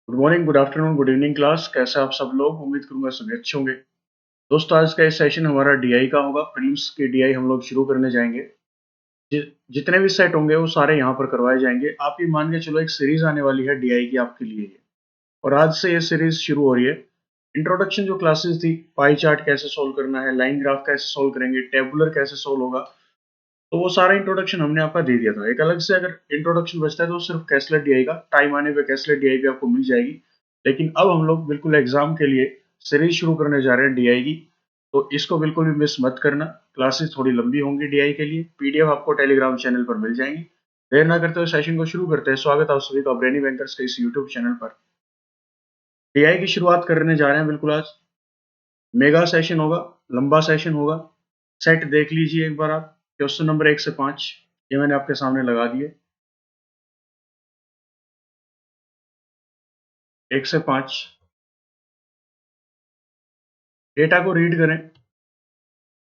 Good morning, good afternoon, good evening class. कैसे आप सब लोग? उम्मीद करूंगा सभी अच्छे होंगे। दोस्तों, आज का ये सेशन हमारा डीआई का होगा। प्रीलिम्स के डीआई हम लोग शुरू करने जाएंगे। जितने भी सेट होंगे वो सारे यहाँ पर करवाए जाएंगे। आप ये मान के चलो, एक सीरीज आने वाली है डीआई की आपके लिए। और आज से ये सीरीज शुरू हो रही है। इंट्रोडक्शन जो क्लासेस थी, पाई चार्ट कैसे सोल्व करना है, लाइन ग्राफ कैसे सोल्व करेंगे, टेबुलर कैसे सोल्व होगा, तो वो सारा इंट्रोडक्शन हमने आपका दे दिया था। एक अलग से अगर इंट्रोडक्शन बचता है तो सिर्फ कैसलेट डीआई का। टाइम आने पे कैसलेट डीआई भी आपको मिल जाएगी। लेकिन अब हम लोग बिल्कुल एग्जाम के लिए सीरीज शुरू करने जा रहे हैं डीआई की। तो इसको बिल्कुल भी मिस मत करना। क्लासेस थोड़ी लंबी होंगी डीआई के लिए। पीडीएफ आपको टेलीग्राम चैनल पर मिल जाएंगी। देर ना करते हुए सेशन को शुरू करते हैं। स्वागत है आप सभी का ब्रेनी बैंकर्स के इस यूट्यूब चैनल पर। डीआई की शुरुआत करने जा रहे हैं बिल्कुल आज। मेगा सेशन होगा, लंबा सेशन होगा। सेट देख लीजिए एक बार आप। क्वेश्चन नंबर 1 से 5 ये मैंने आपके सामने लगा दिए। 1 से 5 डेटा को रीड करें।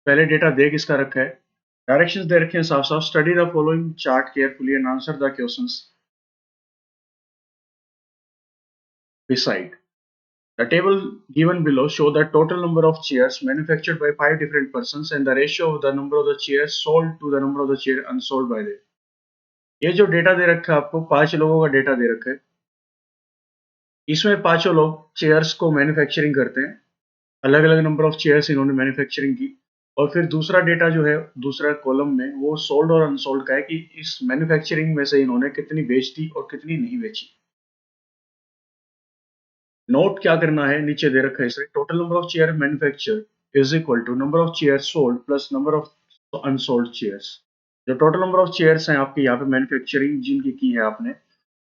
पहले डेटा दे किसका रखा है, डायरेक्शंस दे रखे हैं साफ साफ। Study the following chart carefully and answer the questions beside. The table given below show the total number of chairs manufactured by 5 different persons and the ratio of the number of the chairs sold to the number of the chair unsold by them. ये जो data दे रखा है आपको, 5 लोगों का data दे रखा है। इसमें पांचों लोग चेयर्स को मैन्युफैक्चरिंग करते हैं। अलग अलग नंबर ऑफ चेयर्स इन्होंने मैन्युफैक्चरिंग की। और फिर दूसरा डेटा जो है दूसरा कॉलम में, वो सोल्ड और अनसोल्ड का है कि इस मैन्युफैक्चरिंग में से इन्होंने कितनी बेच दी और कितनी नहीं बेची। नोट क्या करना है, नीचे दे रखा है इसे। Total number of chair manufacture is equal to number of chair sold plus number of unsold chairs. जो टोटल नंबर ऑफ चेयर्स हैं आपकी यहाँ पे मैन्युफैक्चरिंग जिनकी की है आपने,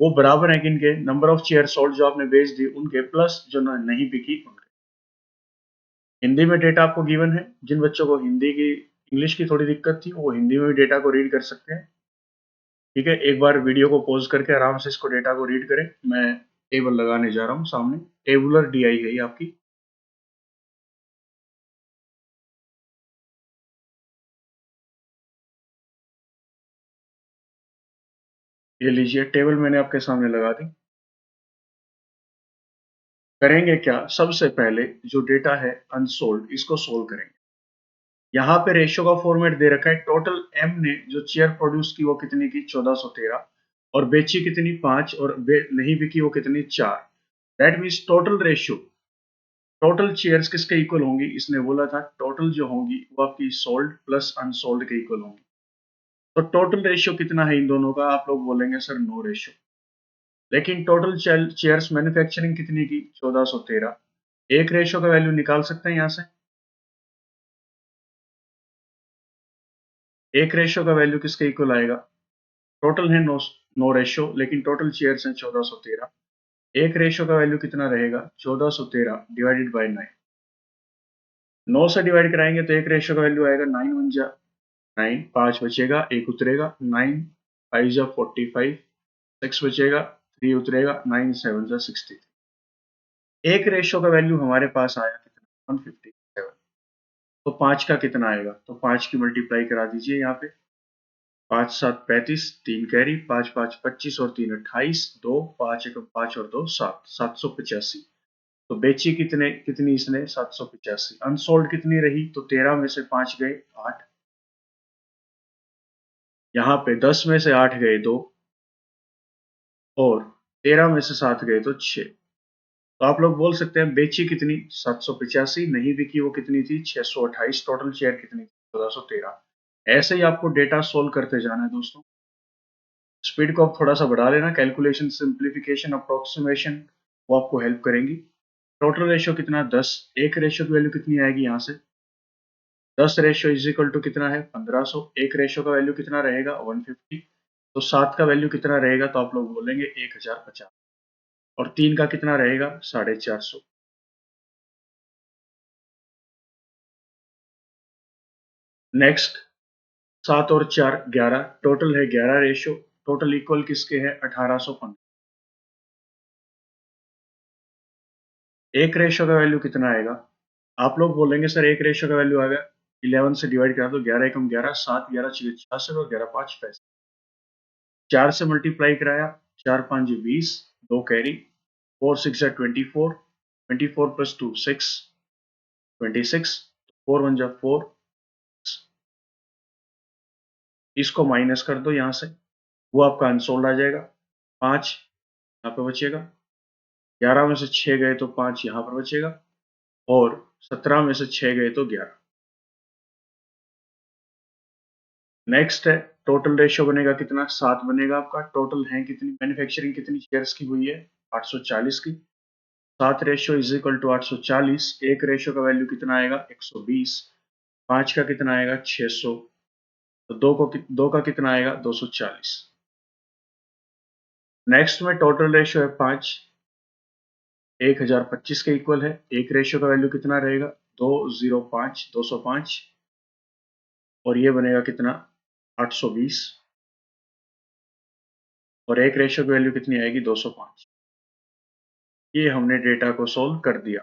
वो बराबर है किनके, नंबर ऑफ चेयर सोल्ड जो आपने बेच दी उनके, प्लस जो नहीं बिकी उनके। हिंदी में डेटा आपको गिवन है। जिन बच्चों को हिंदी की, इंग्लिश की थोड़ी दिक्कत थी, वो हिंदी में भी डेटा को रीड कर सकते हैं। ठीक है, एक बार वीडियो को पॉज करके आराम से इसको डेटा को रीड करें। मैं टेबल लगाने जा रहा हूँ सामने। टेबुलर डीआई है ये आपकी। ये लीजिए, टेबल मैंने आपके सामने लगा दी। करेंगे क्या, सबसे पहले जो डेटा है अनसोल्ड, इसको सोल्व करेंगे। यहाँ पे रेशियो का फॉर्मेट दे रखा है। टोटल एम ने जो चेयर प्रोड्यूस की वो कितनी की, 1413। और बेची कितनी, 5। और नहीं बिकी वो कितनी, 4। That means total ratio, total chairs किसके इक्वल होंगी, इसने बोला था टोटल जो होंगी वो आपकी सोल्ड प्लस अनसोल्ड के इक्वल होंगी। तो टोटल रेशियो कितना है इन दोनों का, आप लोग बोलेंगे सर नो रेशियो। लेकिन टोटल चेयर्स मैन्युफैक्चरिंग कितनी की, 1413। एक रेशियो का वैल्यू निकाल सकते हैं यहाँ से। एक रेशियो का वैल्यू किसके इक्वल आएगा, टोटल है नो रेशियो, लेकिन टोटल चेयर्स हैं 1413। एक रेशियो का वैल्यू कितना रहेगा, 1413 डिवाइडेड बाई 9। 9 से डिवाइड कराएंगे तो एक रेशियो का वैल्यू आएगा 9 1 जा 9, 5 बचेगा, एक उतरेगा, 9 5 जा 45, 6 बचेगा, 3 उतरेगा, 9 7 जा 63। एक रेशियो का वैल्यू हमारे पास आया कितना, 157। तो 5 का कितना आएगा, तो 5 की मल्टीप्लाई करा दीजिए यहाँ पे। 5 7 35, 3 कैरी, 5 5 25 और 3 28, 2 5 1 5 और 2 7, 785। तो बेची कितने, कितनी इसने, 785। अनसोल्ड कितनी रही, तो 13 में से 5 गए 8। यहाँ पे 10 में से 8 गए 2। और 13 में से 7 गए तो 6। तो आप लोग बोल सकते हैं बेची कितनी, 785, नहीं बिकी वो कितनी थी, 628। टोटल शेयर कितनी थी, 1413। ऐसे ही आपको डेटा सोल्व करते जाना है दोस्तों। स्पीड को आप थोड़ा सा बढ़ा लेना। कैलकुलेशन, सिंप्लीफिकेशन, अप्रोक्सीमेशन वो आपको हेल्प करेंगी। टोटल रेशियो कितना, 10। एक रेशियो की वैल्यू कितनी आएगी यहाँ से, 10 रेशियो इज इक्वल टू कितना है, 1500। एक रेशियो का वैल्यू कितना रहेगा, 150। तो 7 का वैल्यू कितना रहेगा, तो आप लोग बोलेंगे 1050। और 3 का कितना रहेगा, 450। नेक्स्ट, 7 और 4 11, टोटल है 11 रेशियो। टोटल इक्वल किसके है, 1815। एक रेशियो का वैल्यू कितना आएगा, आप लोग बोलेंगे सर एक रेशियो का वैल्यू आएगा, 11 से डिवाइड करा तो 11 एकम 11, 7 11 66 और 11 5 65। 4 से मल्टीप्लाई कराया, 4 5 20, 2 कैरी, 4 6 जा 24, 24 प्लस 2 6, 26, 4 1 जा 4, इसको माइनस कर दो यहाँ से, वो आपका अनसोल्ड आ जाएगा। 5 यहाँ पे बचेगा, 11 में से 6 गए तो 5 यहाँ पर बचेगा, और 17 में से 6 गए तो 11। नेक्स्ट है टोटल रेशियो बनेगा कितना, 7 बनेगा आपका। टोटल है कितनी, मैन्युफैक्चरिंग कितनी शेयर्स की हुई है, 840 की। 7 रेशियो इज इक्वल टू 840। एक रेशियो का वैल्यू कितना आएगा, 120। 5 का कितना आएगा, 600। तो दो का कितना आएगा, 240। नेक्स्ट में टोटल रेशियो है 5, 1025 के इक्वल है। एक रेशियो का वैल्यू कितना रहेगा, 205, 205, और ये बनेगा कितना, 820, और एक रेशियो की वैल्यू कितनी आएगी, 205। ये हमने डेटा को सोल्व कर दिया।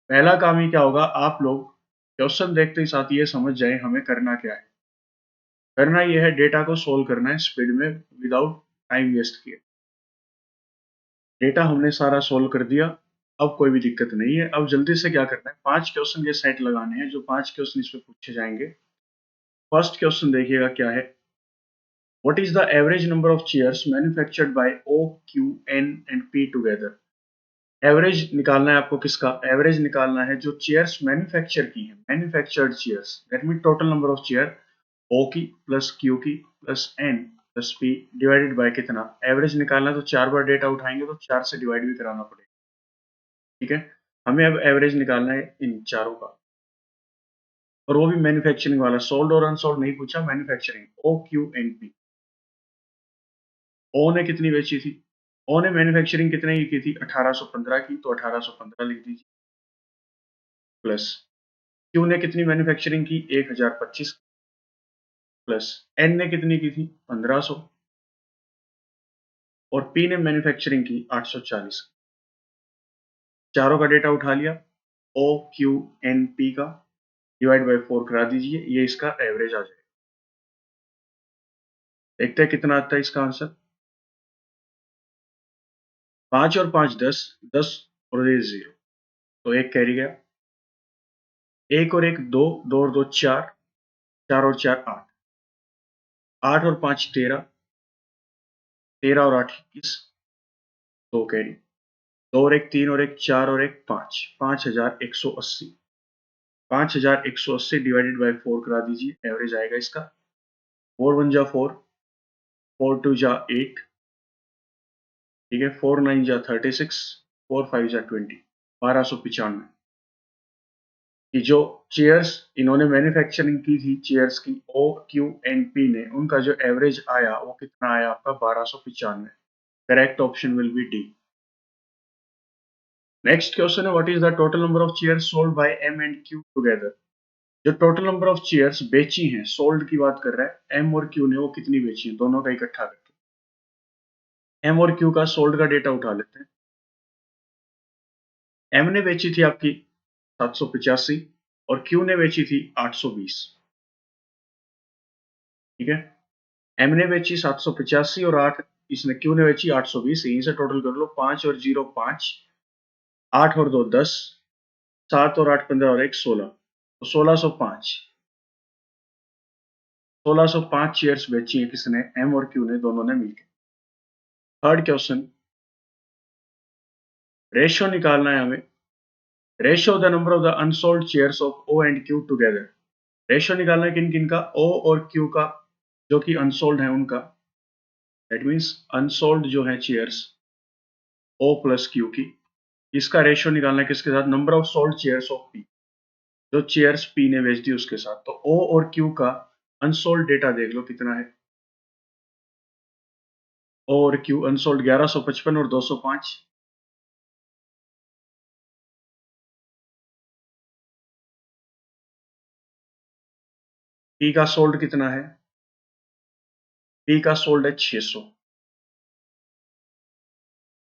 पहला काम ही क्या होगा, आप लोग क्वेश्चन देखते ही साथ ये समझ जाए हमें करना क्या है। करना ये है, डेटा को सोल्व करना है स्पीड में, विदाउट टाइम वेस्ट किए। डेटा हमने सारा सोल्व कर दिया, अब कोई भी दिक्कत नहीं है। अब जल्दी से क्या करना है, 5 क्वेश्चन के सेट लगाने हैं, जो 5 क्वेश्चन इसमें पूछे जाएंगे। फर्स्ट क्वेश्चन देखिएगा क्या है, what is the average number of chairs manufactured by O Q N and P together. Average निकालना है आपको, किसका एवरेज निकालना है, जो चेयर्स मैन्युफैक्चर की है, manufactured chairs, that mean total number of chair O की प्लस क्यू की plus N plus P divided by कितना। एवरेज निकालना तो 4 बार डेटा उठाएंगे तो 4 से डिवाइड भी कराना पड़ेगा, ठीक है। हमें अब एवरेज निकालना है इन चारों का, और वो भी मैन्युफैक्चरिंग वाला, सोल्ड और अनसोल्ड नहीं पूछा, manufacturing O Q N P. O ने कितनी बेची थी, ओ ने मैन्युफैक्चरिंग कितने की थी, 1815 की, तो 1815 लिख दीजिए, प्लस क्यू ने कितनी मैन्युफैक्चरिंग की, 1025, प्लस एन ने कितनी की थी, 1500, और पी ने मैन्युफैक्चरिंग की 840। चारों का डेटा उठा लिया, ओ क्यू एन पी का डिवाइड बाय 4 करा दीजिए, ये इसका एवरेज आ जाएगा। देखते हैं कितना आता है इसका आंसर। 5 और 5 10, 10 और ये 0, तो एक कैरी गया। एक और एक 2, 2 और 2 4, 4 और 4 8, 8 और 5 13, 13 और 8 21, 2 कैरी। 2 और एक 3 और एक 4 और एक 5, 5180। 5180 डिवाइडेड बाय 4 करा दीजिए, एवरेज आएगा इसका। 4 1 जा 4, 4 2 जा 8, ठीक है, 4 9 जा 36, 4 5 जा 20, 1295 कि जो चेयर्स इन्होंने मैन्युफैक्चरिंग की थी, चेयर्स की ओ क्यू एंड पी ने, उनका जो एवरेज आया वो कितना आया आपका, 1295। Correct option will be D. Next question है, what is the total number of chairs sold by M and Q together. जो टोटल नंबर ऑफ चेयर्स बेची हैं, सोल्ड की बात कर रहा है, एम और क्यू ने वो कितनी बेची है, दोनों का इकट्ठा करके एम और क्यू का सोल्ड का डेटा उठा लेते हैं। एम ने बेची थी आपकी 785, और क्यू ने बेची थी 820, ठीक है। एम ने बेची 785 और 8, इसने क्यू ने बेची 820, यहीं से टोटल कर लो, 5 और 0 5, 8 और 2 10, 7 और 8 15 और 1 16, तो 1605। 1605 चेयर्स बेची है किसने, एम और क्यू ने, दोनों ने मिलकर। थर्ड क्वेश्चन, रेशियो निकालना है हमें। Ratio the number of the unsold chairs of O and Q together. Ratio निकालना है किन किन का, ओ और क्यू का, जो कि अनसोल्ड है उनका, दैट मीन्स अनसोल्ड जो है चेयर्स ओ प्लस क्यू की, इसका रेशियो निकालना है किसके साथ, number of sold chairs of P, जो चेयर्स पी ने बेच दी उसके साथ। तो ओ और क्यू का अनसोल्ड डेटा देख लो कितना है, ओ और क्यू अनसोल्ड 1155 और 205। पी का सोल्ड कितना है, पी का सोल्ड है 600,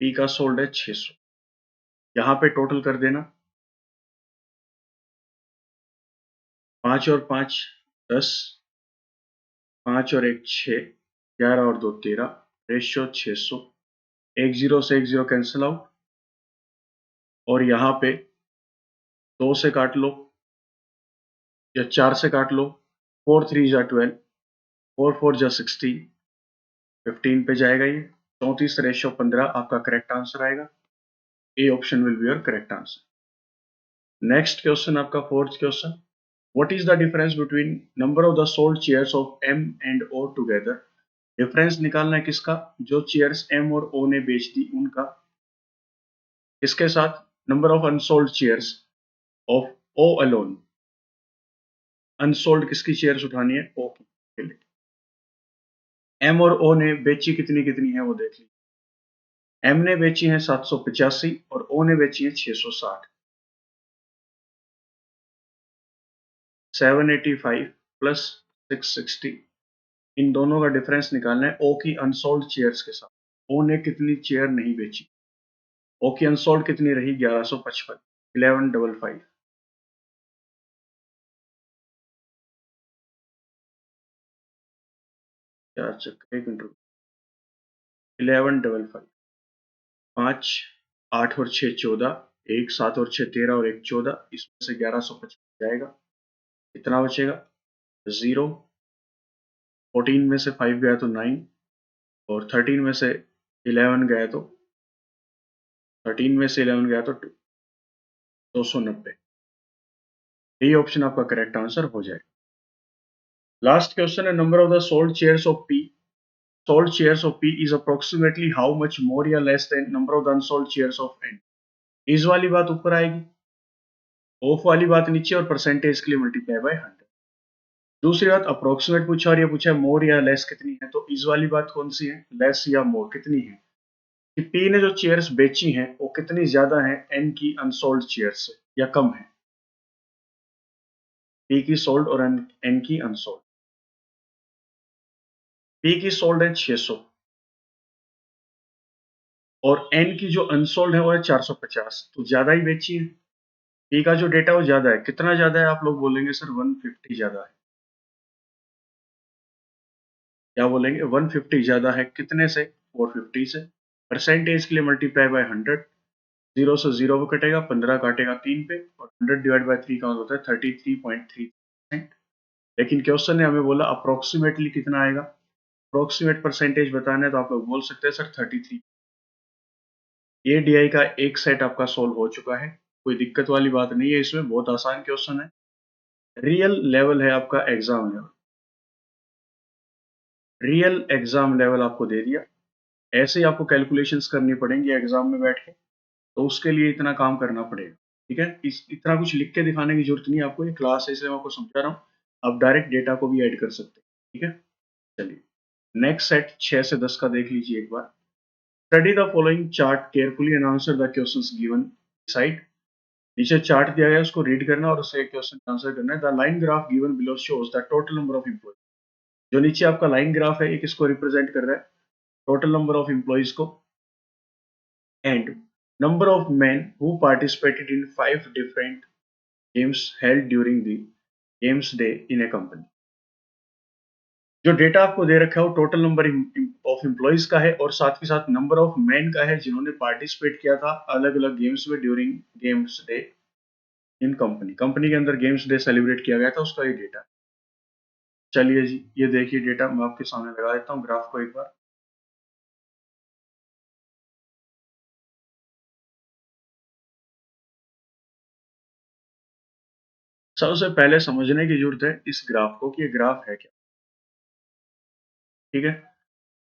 पी का सोल्ड है 600। यहाँ पे टोटल कर देना, 5 और 5 10, 5 और 1 6, 11 और 2 13, रेशियो 600। एक जीरो से एक जीरो कैंसिल आउट, और यहाँ पे 2 से काट लो या 4 से काट लो। 4 3 जा 12, 4 4 जा 16, 15 पे जाएगा ये। 34:15 आपका करेक्ट आंसर आएगा। A option will be your correct answer. Next question आपका fourth question, what is the difference between number of the sold chairs of M and O together. Difference निकालना है किसका, जो चेयर्स एम और ओ ने बेच दी उनका, किसके साथ, number of unsold chairs of O alone. Unsold किसकी चेयर्स उठानी है, ओ की। एम और ओ ने बेची कितनी कितनी है वो देख लीजिए। एम ने बेची है 785 और ओ ने बेची है 660। 785 प्लस 660, इन दोनों का डिफरेंस निकालना है ओ की अनसोल्ड चेयर्स के साथ। ओ ने कितनी चेयर नहीं बेची, ओ की अनसोल्ड कितनी रही, 1155, 1155। चार चक्कर 1 मिनट, 1155, 5 8 और 6 14, 1 7 और 6 13 और 1 14, इसमें से 1155 जाएगा, कितना बचेगा, 0। 14 में से 5 गया तो 9, और 13 में से 11 गया तो 290। ये ऑप्शन आपका करेक्ट आंसर हो जाएगा। लास्ट क्वेश्चन है, number of the sold chairs of P, sold shares of P is approximately how much more या less than number of the unsold shares of N। इस वाली बात ऊपर आएगी, ऑफ वाली बात नीचे, और परसेंटेज के लिए मल्टीप्लाई बाय 100। दूसरी बात अप्रोक्सीमेट पूछा और ये पूछा मोर या लेस कितनी है, तो इस वाली बात कौन सी है, लेस या मोर कितनी है, कि पी ने जो चेयर्स बेची हैं वो कितनी ज्यादा है एन की अनसोल्ड चेयर्स से, या कम है। पी की सोल्ड और एन की अनसोल्ड। पी की सोल्ड है 600 और एन की जो अनसोल्ड है वो है 450, तो ज्यादा ही बेची है। पी का जो डेटा वो ज्यादा है, कितना ज्यादा है, आप लोग बोलेंगे सर 150 ज्यादा है। क्या बोलेंगे, 150 ज्यादा है, कितने से, 450 से। परसेंटेज के लिए मल्टीप्लाई बाय 100, 0 से 0 को कटेगा, 15 काटेगा 3 पे, और 100 डिवाइड बाय 3 का होता है 33.3%। लेकिन क्वेश्चन ने हमें बोला अप्रोक्सीमेटली कितना आएगा, अप्रोक्सीमेट परसेंटेज बताना है, तो आप लोग बोल सकते हैं सर 33। ये डीआई का एक सेट आपका सोल्व हो चुका है, कोई दिक्कत वाली बात नहीं है इसमें, बहुत आसान क्वेश्चन है। रियल लेवल है आपका exam level, real exam level आपको दे दिया। ऐसे ही आपको कैलकुलेशंस करनी पड़ेंगी एग्जाम में बैठ के, तो उसके लिए इतना काम करना पड़ेगा। ठीक है, इतना कुछ लिख के दिखाने की जरूरत नहीं है आपको, ये क्लास है इसलिए मैं आपको समझा रहा हूँ। आप डायरेक्ट डेटा को भी ऐड कर सकते हैं। ठीक है, चलिए नेक्स्ट सेट 6 से 10 का देख लीजिए एक बार। Study the following chart carefully and answer the questions given side. नीचे चार्ट दिया गया है, उसको रीड करना और उससे क्वेश्चन आंसर करना है। The line graph given below shows the total number of employee. जो नीचे आपका लाइन ग्राफ है, एक इसको रिप्रेजेंट कर रहा है, टोटल नंबर ऑफ एम्प्लॉयज को, and number of men who participated in 5 different games held during the games day in a company। जो डेटा आपको दे रखा है वो टोटल नंबर ऑफ एम्प्लॉयज का है और साथ ही साथ नंबर ऑफ मैन का है जिन्होंने पार्टिसिपेट किया था अलग अलग गेम्स में during games day in company. Company के अंदर गेम्स डे सेलिब्रेट किया गया था, उसका ये डेटा। चलिए जी, ये देखिए डेटा मैं आपके सामने लगा देता हूँ ग्राफ को एक बार। सबसे पहले समझने की जरूरत है इस ग्राफ को कि ये ग्राफ है क्या। ठीक है,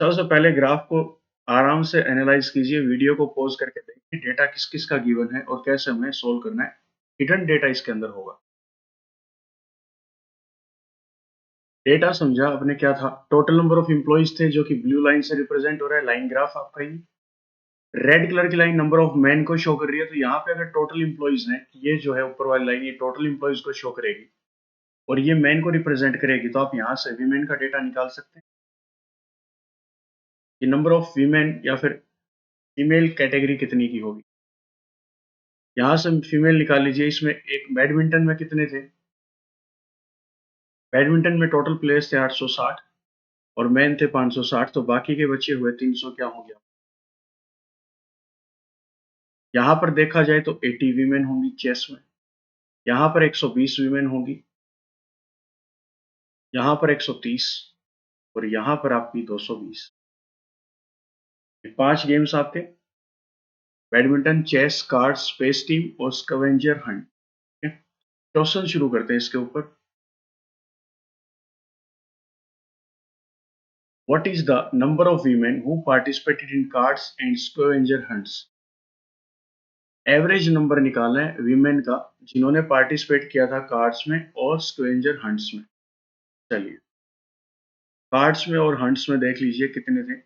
सबसे पहले ग्राफ को आराम से एनालाइज कीजिए, वीडियो को पॉज करके देखिए डेटा किस किस का गिवन है और कैसे हमें सोल्व करना है। हिडन डेटा इसके अंदर होगा। डेटा समझा आपने क्या था, टोटल नंबर ऑफ एम्प्लॉइज थे जो कि ब्लू लाइन से रिप्रेजेंट हो रहा है, लाइन ग्राफ आपका ये। रेड कलर की लाइन नंबर ऑफ मैन को शो कर रही है, तो यहाँ पे अगर टोटल एम्प्लॉइज है, ये जो है ऊपर वाली लाइन ये टोटल एम्प्लॉइज को शो करेगी और ये मैन को रिप्रेजेंट करेगी, तो आप यहाँ से वीमेन का डेटा निकाल सकते हैं कि नंबर ऑफ वीमेन या फिर फीमेल कैटेगरी कितनी की होगी। यहाँ से फीमेल निकाल लीजिए। इसमें एक बैडमिंटन में कितने थे, बैडमिंटन में टोटल प्लेयर्स थे 860 और मैन थे 560, तो बाकी के बचे हुए 300 क्या हो गया, यहाँ पर देखा जाए तो 80 वीमेन होंगी चेस में, यहाँ पर 120 वीमेन होगी, यहाँ पर 130 और यहाँ पर आपकी 220। 5 गेम्स आपके, badminton, chess, cards, space team और स्कैवेंजर हंट। क्वेश्चन शुरू करते हैं इसके ऊपर। What is the number of women who participated in cards and scavenger hunts? Average number निकालना है वीमेन का जिन्होंने पार्टिसिपेट किया था कार्ड्स में और स्क्वेंजर हंट्स में। चलिए कार्ड्स में और हंट्स में देख लीजिए कितने थे।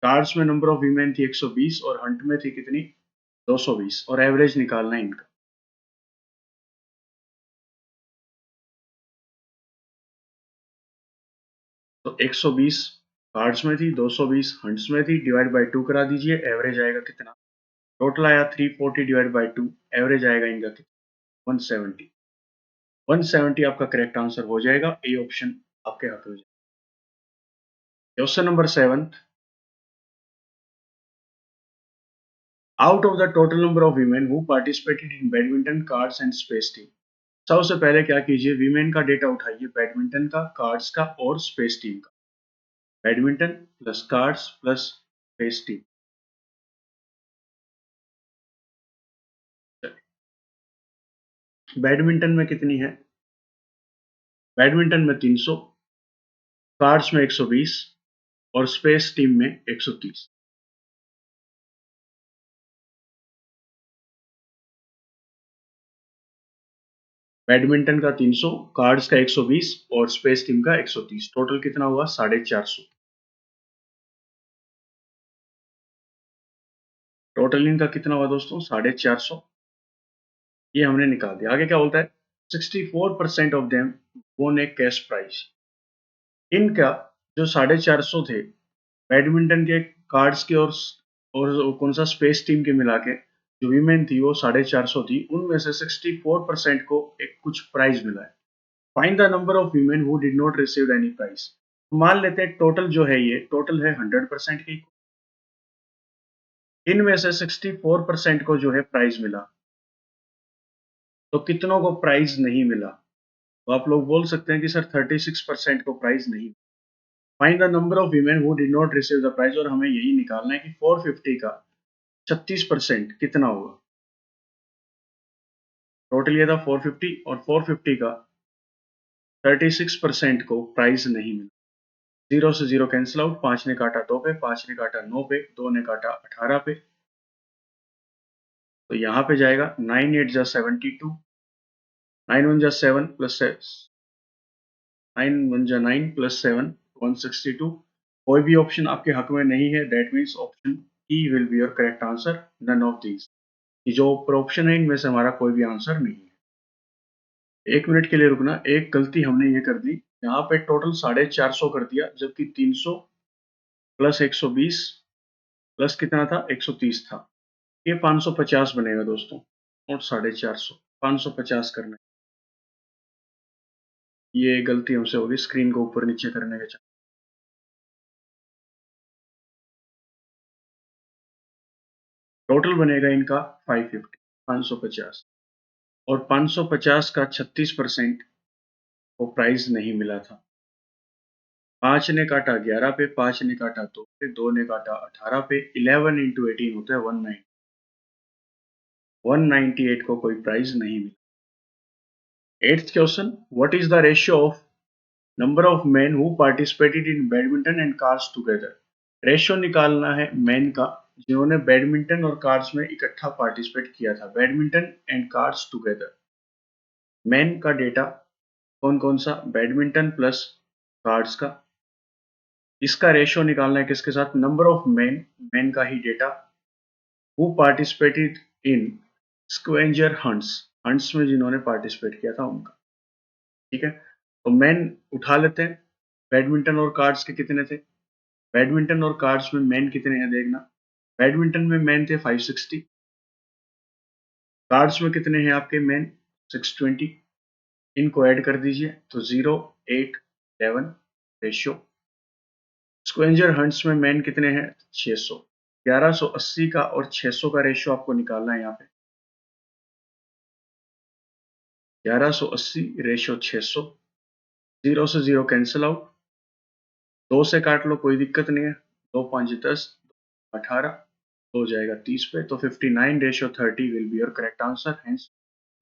कार्ड्स में नंबर ऑफ वीमेन थी 120 और हंट में थी कितनी 220 और एवरेज निकालना है इनका। तो 120 कार्ड्स में थी, 220 हंट्स में थी, डिवाइड बाय 2 करा दीजिए, एवरेज आएगा कितना। टोटल आया 340 डिवाइड बाय 2, एवरेज आएगा इनका कितना 170। 170 आपका करेक्ट आंसर हो जाएगा, ए ऑप्शन आपके हाथ में। Question number 7, out of the total number of women who participated in badminton, cards and space team. सबसे पहले क्या कीजिए, वीमेन का डेटा उठाइए, बैडमिंटन का, कार्ड्स का और स्पेस टीम का। Badminton plus cards plus space team. Badminton में कितनी है, बैडमिंटन में 300, कार्ड्स में 120 और स्पेस टीम में 130। बैडमिंटन का 300, कार्ड्स का 120 और स्पेस टीम का 130। टोटल कितना हुआ 450। टोटल इनका कितना हुआ दोस्तों 450। ये हमने निकाल दिया। आगे क्या बोलता है, 64% ऑफ देम वोन ए कैश प्राइज। इनका जो 450 थे बैडमिंटन के, कार्ड्स के और कौन सा स्पेस टीम के मिला के जो वीमेन थी वो 450 थी, उनमें से 64% को एक कुछ प्राइज मिला है। Find the number of women who did not receive any prize. मान लेते हैं टोटल जो है ये टोटल है 100% की, इनमें से 64% को जो है प्राइज मिला, तो कितनों को प्राइज नहीं मिला। तो आप लोग बोल सकते हैं कि सर 36% को प्राइज नहीं। Find the number of women who did not receive the prize, और हमें यही निकालना है कि 450 का 36% कितना होगा। टोटल ये था 450 और 450 का 36% को प्राइज नहीं मिला। 0 से 0 कैंसिल आउट, 5 ने काटा 2 पे, 5 ने काटा 9 पे, 2 ने काटा 18 पे, तो यहाँ पे जाएगा 9 8 जा 72, 9 1 जा 7 प्लस 9 1 जा 9 प्लस 7 162। कोई भी ऑप्शन आपके हक में नहीं है, that means option E will be your correct answer, none of these. जो ऊपर ऑप्शन है इनमें से हमारा कोई भी आंसर नहीं है। 1 मिनट के लिए रुकना, एक गलती हमने ये कर दी, यहाँ पे टोटल 450 कर दिया, जबकि 300 प्लस 120 प्लस कितना था 130 था, ये 550 बनेगा दोस्तों, और 450 550 करना है। ये गलती हमसे होगी स्क्रीन को ऊपर नीचे करने के चक्कर। टोटल बनेगा इनका 550 550, और 550 का 36% को प्राइज नहीं मिला था। 5 ने काटा 11 पे, 5 ने काटा 2 पे, 2 ने काटा 18 पे, 11 इंटू 18 होता है 190। 198 को कोई प्राइज नहीं मिला। 8th question, what is the ratio of number of men who participated in badminton and cards together. Ratio निकालना है मेन का जिन्होंने बैडमिंटन और कार्ड्स में इकट्ठा पार्टिसिपेट किया था, badminton and cards together. Main का डेटा कौन कौन सा, बैडमिंटन प्लस कार्ड्स का, इसका रेशियो निकालना है किसके साथ, नंबर ऑफ मेन, मेन का ही data, who participated in scavenger hunts, hunts में जिन्होंने पार्टिसिपेट किया था उनका। ठीक है, तो मेन उठा लेते हैं। बैडमिंटन और कार्ड्स के कितने थे, बैडमिंटन और कार्ड्स में मेन कितने हैं देखना। बैडमिंटन में मेन थे 560, कार्ड्स में कितने हैं आपके मेन 620। इनको ऐड कर दीजिए तो 0 8 11 रेशियो। स्क्वेंजर हंट्स में मेन कितने हैं 600, 1180 का और 600 का रेशियो आपको निकालना है। यहाँ पे 1180 रेशियो 600, 0 से 0 कैंसिल आउट, 2 से काट लो कोई दिक्कत नहीं है, 2 5 10, 18 हो जाएगा 30 पे, तो 59 ratio 30 will be your correct answer, hence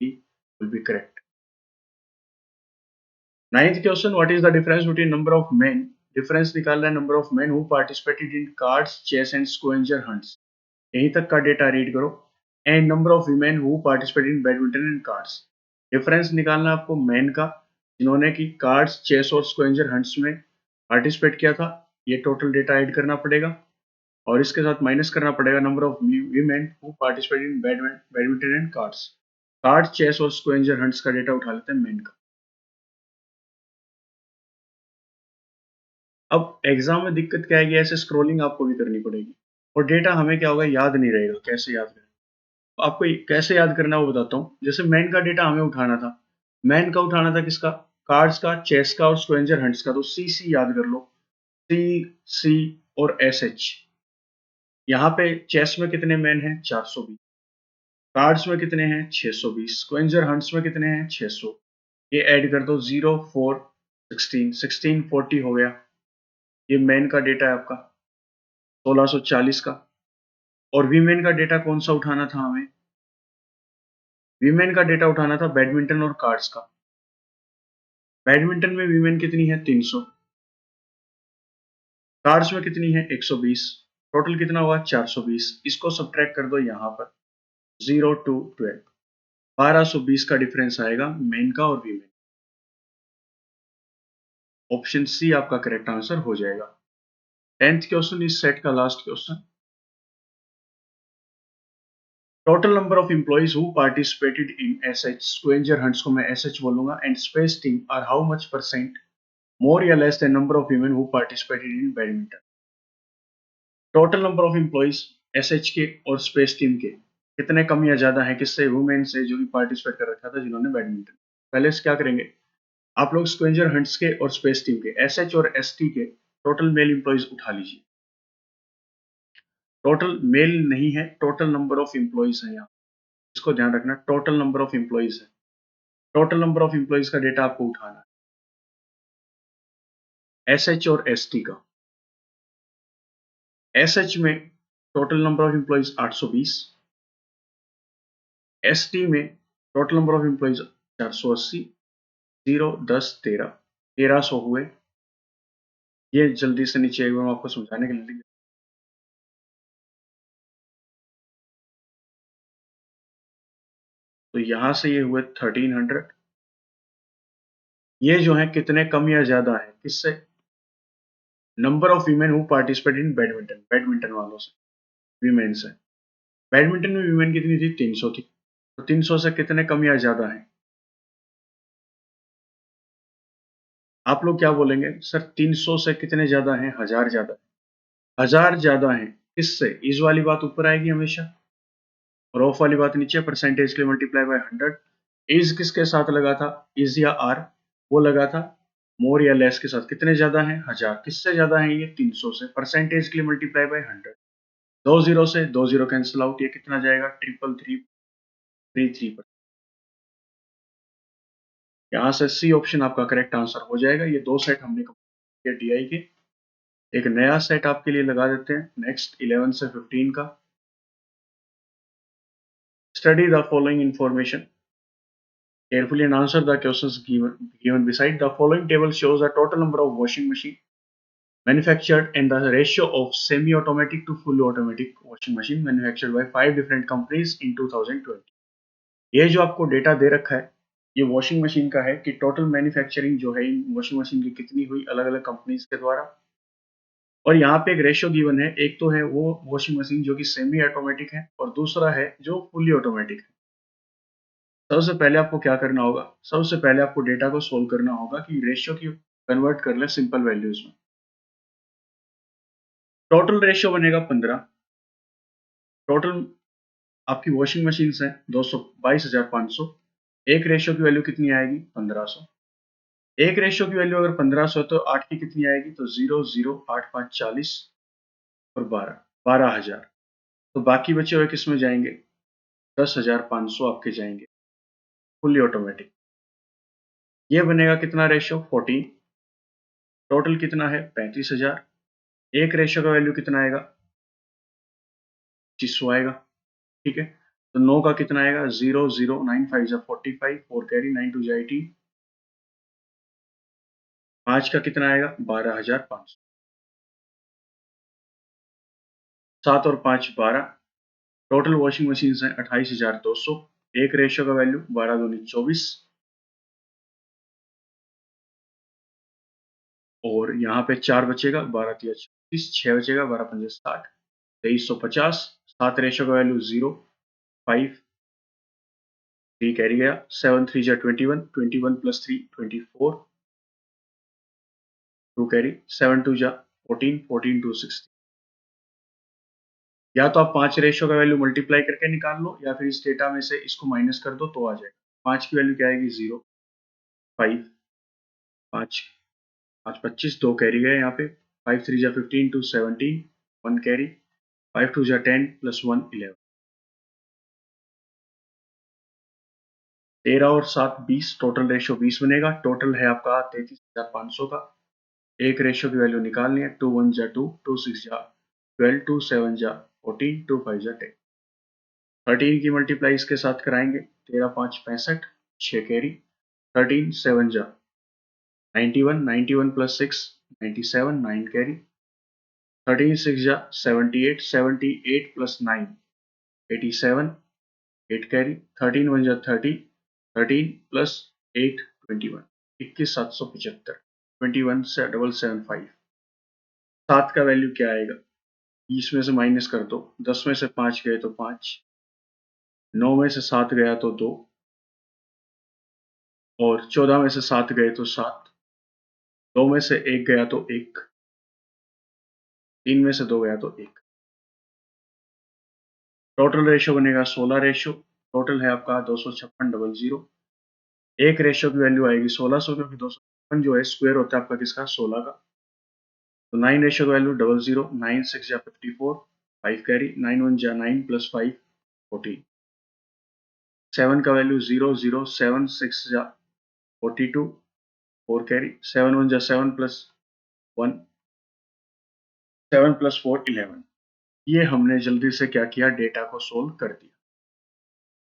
D will be correct. Ninth question, what is the difference between number of men, difference निकालना है number of men who participated in cards chess and scavenger hunts, यहीं तक का data read करो, and number of women who participated in badminton and cards. Difference निकालना आपको men का, जिन्होंने की कार्ड्स चेस और स्क्वेंजर हंट्स में पार्टिसिपेट किया था, ये टोटल डेटा ऐड करना पड़ेगा, और इसके साथ माइनस करना पड़ेगा number of women who participate in badminton and cards. Card chess और स्क्वेंजर हंट्स का डेटा उठा लेते हैं मेन का। अब एग्जाम में दिक्कत क्या है, ऐसे स्क्रॉलिंग आपको भी करनी पड़ेगी, और डेटा हमें क्या होगा याद नहीं रहेगा, कैसे याद करें। तो आपको कैसे याद करना है वो बताता हूँ। जैसे मैन का डेटा हमें उठाना था, मैन का उठाना था किसका, कार्ड्स का, चेस का और स्क्वेंजर हंट्स का, तो सी सी याद कर लो, सी सी और एस एच। यहाँ पे चेस में कितने मैन हैं, 420, कार्ड्स में कितने हैं 620, स्क्वेंजर हंट्स में कितने हैं 600, ये ऐड कर दो, 0 4 16 16 40 हो गया, ये मैन का डेटा है आपका 1640 का। और वीमेन का डेटा कौन सा उठाना था हमें, वीमेन का डेटा उठाना था बैडमिंटन और कार्ड्स का। बैडमिंटन में वीमेन कितनी है 300, कार्ड्स में कितनी है 120, टोटल कितना हुआ 420, इसको सब्ट्रैक्ट कर दो यहाँ पर 0 to 12, 1220 का डिफरेंस आएगा मेन का और वीमेन। ऑप्शन सी आपका करेक्ट आंसर हो जाएगा। 10th क्वेश्चन इस सेट का last question, total number of employees who participated in SH, scavenger hunts को मैं एसएच बोलूंगा, and space team are how much percent more या less than number of women who participated in badminton. Total number of employees SH के और space team के कितने कम या ज्यादा है, किससे, वुमेन से, जो कि पार्टिसिपेट कर रखा था जिन्होंने बैडमिंटन। पहले से क्या करेंगे, आप लोग स्क्वेंजर हंट्स के और स्पेस टीम के, एसएच और एसटी के टोटल मेल एम्प्लॉइज उठा लीजिए। टोटल मेल नहीं है, टोटल नंबर ऑफ एम्प्लॉइज है यहाँ, इसको ध्यान रखना, टोटल नंबर ऑफ एम्प्लॉइज है, टोटल नंबर ऑफ एम्प्लॉइज का डेटा आपको उठाना है एसएच और एसटी का। एसएच में total number of employees 820, ST में टोटल नंबर ऑफ एम्प्लॉइज 480, 0 10 13 1300 हुए। ये जल्दी से नीचे एक बार आपको समझाने के लिए लिख, तो यहां से ये हुए 1300, ये जो है कितने कम या ज्यादा है किससे, number of women who participate in badminton, badminton वालों से, वीमेन से। बैडमिंटन में वीमेन कितनी थी 300 थी, तो 300 से कितने कम या ज्यादा है, आप लोग क्या बोलेंगे सर 300 से कितने ज्यादा हैं, 1000 ज्यादा, 1000 ज्यादा है किससे, इस वाली बात ऊपर आएगी हमेशा, और ऑफ वाली बात नीचे, परसेंटेज के लिए मल्टीप्लाई बाय 100। इज किसके साथ लगा था, इज या आर, वो लगा था मोर या लेस के साथ, कितने ज्यादा है 1000, किससे ज्यादा है ये 300 से, परसेंटेज के लिए मल्टीप्लाई बाय 100, 20 से 20 कैंसिल आउट, ये कितना जाएगा 33333। यहाँ से सी ऑप्शन आपका करेक्ट आंसर हो जाएगा। ये दो सेट हमने कंप्लीट किया डीआई के, एक नया सेट आपके लिए लगा देते हैं नेक्स्ट 11 से 15 का। Study the following information carefully and answer the questions given beside. The following table shows the total number of washing machine manufactured and the ratio of semi-automatic to fully automatic washing machine manufactured by 5 different companies in 2020. ये जो आपको data दे रखा है, ये washing machine का है कि total manufacturing जो है इन वॉशिंग मशीन की कितनी हुई अलग अलग कंपनीज के द्वारा, और यहाँ पे एक रेशियो गिवन है, एक तो है वो वॉशिंग मशीन जो कि सेमी ऑटोमेटिक है और दूसरा है जो फुली ऑटोमेटिक है। सबसे पहले आपको क्या करना होगा, सबसे पहले आपको डेटा को सोल्व करना होगा कि रेशियो की कन्वर्ट कर ले सिंपल वैल्यूज में। टोटल रेशियो बनेगा 15, टोटल आपकी वॉशिंग मशीन है 222,500, एक रेशियो की वैल्यू कितनी आएगी 1500, एक रेशियो की वैल्यू अगर 1500 है तो 8 की कितनी आएगी, तो 0 0 8 5 40 और 12 12000, तो बाकी बचे हुए किस में जाएंगे, 10,500 आपके जाएंगे फुल्ली ऑटोमेटिक। ये बनेगा कितना रेशियो, 14। टोटल कितना है 35,000। एक रेशियो का वैल्यू कितना आएगा, 2500 आएगा। ठीक है, तो 9 का कितना आएगा, 0 0 9 5 जा 45, 4 कैरी, 9 2 जा 18। 5 का कितना आएगा 12,500। 7 और 5 12। टोटल वॉशिंग मशीन है 28,200। एक रेशियो का वैल्यू 12 दूनी 24। और यहाँ पे 4 बचेगा, 12 तिया 36, 6 बचेगा, 12 पंजे 60, 2350। 7 रेशियो का वैल्यू 0 5, 3 कैरी गया, 7 3 जा 21, 21 प्लस 3 24, 2 कैरी, 7 2 जा 14, 14 2 60। या तो आप 5 रेशियो का वैल्यू मल्टीप्लाई करके निकाल लो, या फिर इस डेटा में से इसको माइनस कर दो तो आ जाएगा। 5 की वैल्यू क्या आएगी, 0 5, 5 5 25, 2 कैरी गए यहाँ पे, 5 3 जा 15 2 17, 1 कैरी, 5 2 जा 10 प्लस 1 11। 13 और 7 20, टोटल रेशियो 20 बनेगा। टोटल है आपका 33,500 का। एक रेशियो की वैल्यू निकालनी है, 2 1 जा 2, 2 6 जा 12, 2 7 जा 14, 2 5 जा 10। 13 की मल्टीप्लाई इसके साथ कराएंगे, 13 5 65, 6 कैरी, 13 7 जा 91, 91 प्लस 6 97, 9 कैरी, 13 6 जा 78, 78 प्लस 9 87, 8 कैरी, 13 1 जा 30, 13 प्लस 8 21, 21,775, 21 से 775। 7 का वैल्यू क्या आएगा, 20 में से माइनस कर दो, 10 में से 5 गए तो 5, 9 में से 7 गया तो 2, और 14 में से 7 गए तो 7, 2 में से 1 गया तो 1, 3 में से 2 गया तो 1। टोटल रेशियो बनेगा 16 रेशियो। टोटल है आपका 256,000। एक रेशियो की वैल्यू आएगी 1600, क्योंकि 256 जो है स्क्वायर होता है आपका किसका, 16 का। तो 9 रेशियो का वैल्यू 00, 9 6 जा 54, 5 कैरी, 9 1 जा 9 प्लस 5 14। 7 का वैल्यू 0 0, 7 6 जा 42, 4 कैरी, 7 1 जा 7 प्लस 1, 7 प्लस 4 11। ये हमने जल्दी से क्या किया, डेटा को सोल्व कर दिया।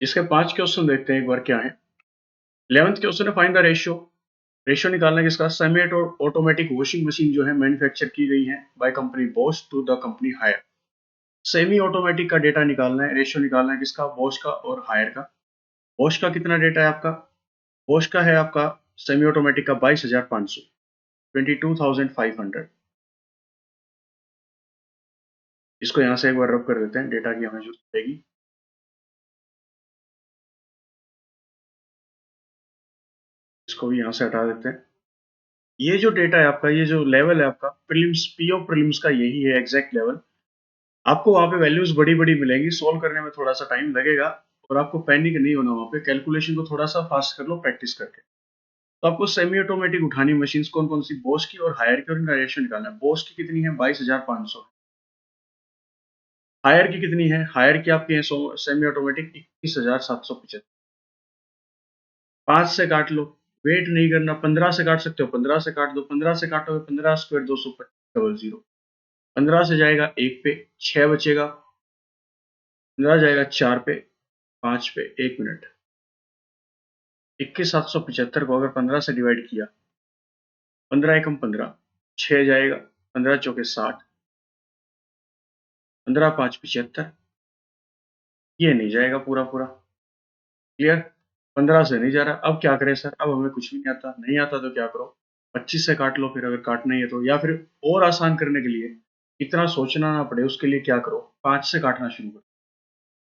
इसके 5 क्वेश्चन देखते हैं एक बार क्या है। 11th क्वेश्चन है, फाइंड द रेशियो। रेशियो निकालना है किसका, सेमी ऑटोमेटिक वॉशिंग मशीन जो है मैन्युफैक्चर की गई है by company Bosch to the company Haier. Semi automatic का डेटा निकालना है, रेशियो निकालना है किसका, बॉश का और हायर का। बॉश का कितना डेटा है आपका, बॉश का है आपका सेमी ऑटोमेटिक का 22,500, 22,500। इसको यहां से एक बार रब कर देते हैं, डेटा की हमें जरूरत पड़ेगी। इसको भी यहां से हटा देते हैं। ये जो डेटा है आपका, ये जो लेवल है आपका प्रीलिम्स, पीओ प्रीलिम्स का यही है एग्जैक्ट लेवल। आपको वहां पे वैल्यूज बड़ी बड़ी मिलेंगी, सोल्व करने में थोड़ा सा टाइम लगेगा, और आपको पैनिक नहीं होना, वहां पे कैलकुलेशन को थोड़ा सा फास्ट कर लो प्रैक्टिस करके। तो आपको सेमी ऑटोमेटिक उठानी मशीन कौन कौन सी, बॉश की और हायर की, और इनका रेशियो निकालना है। बॉश की कितनी है 22,500, हायर की कितनी है, हायर की आपकी है सेमी ऑटोमेटिक 21,775। 5 से काट लो, वेट नहीं करना, 15 से काट सकते हो, 15 से काट दो, 15 से काटोगे 15 स्क्वायर 200, 15 से जाएगा 1 पे, 6 बचेगा, 15 जाएगा 4 पे, 5 पे, 1 मिनट। 21,775 को अगर 15 से डिवाइड किया, 15 एकम 15, 6 जाएगा, 15 चौके 60, 15 5 75, ये नहीं जाएगा पूरा पूरा। क्लियर, 15 से नहीं जा रहा। अब क्या करें सर, अब हमें कुछ भी नहीं आता, नहीं आता तो क्या करो, 25 से काट लो फिर, अगर काटना ही है तो, या फिर और आसान करने के लिए, इतना सोचना ना पड़े उसके लिए क्या करो, 5 से काटना शुरू करो,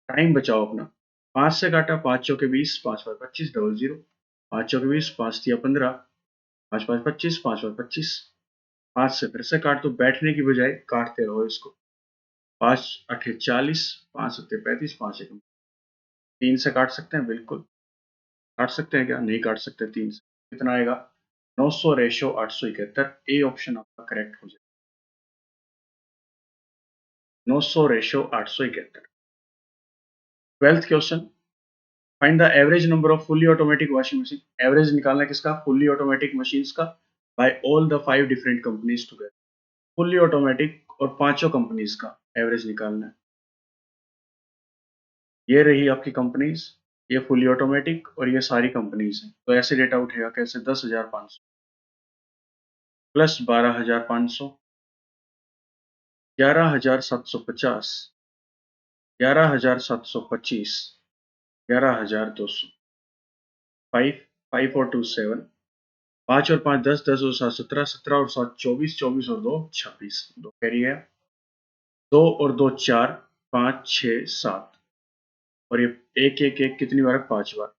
टाइम बचाओ अपना। 5 से काटा, 5 चौके 20, 5 5 25, 00, 5 चौके 20, 5 तिया 15, 5 5 25, 5 5 25। 5 से फिर से काट दो, बैठने की बजाय काटते रहो इसको। 5 8 40, 5 7 35, 5 1 3 से काट सकते हैं, बिल्कुल काट सकते हैं, क्या नहीं काट सकते 3 से। कितना आएगा 900 रेशियो 871। ए ऑप्शन आपका करेक्ट हो जाएगा। 900 ratio 871। 12th question, find the average number of fully automatic washing machine. Average निकालना है किसका? फुल्ली ऑटोमेटिक मशीन्स का, by all the 5 different companies together. Fully automatic और पांचों कंपनीज का एवरेज निकालना है। ये रही आपकी कंपनीज, ये फुल्ली ऑटोमेटिक और ये सारी कंपनीज हैं। तो ऐसे डेटा उठेगा कैसे? 10,500 प्लस 12,500, 11,750, 11,725, 11,200, 5, 5 और 2 7, 5 और 5 10, 10 और 7 17, 17 और 7 24, 24 और 2 26, 2 कैरी है, 2 और 2 4, 5 6 7, और ये एक एक एक कितनी बार? 5 बार।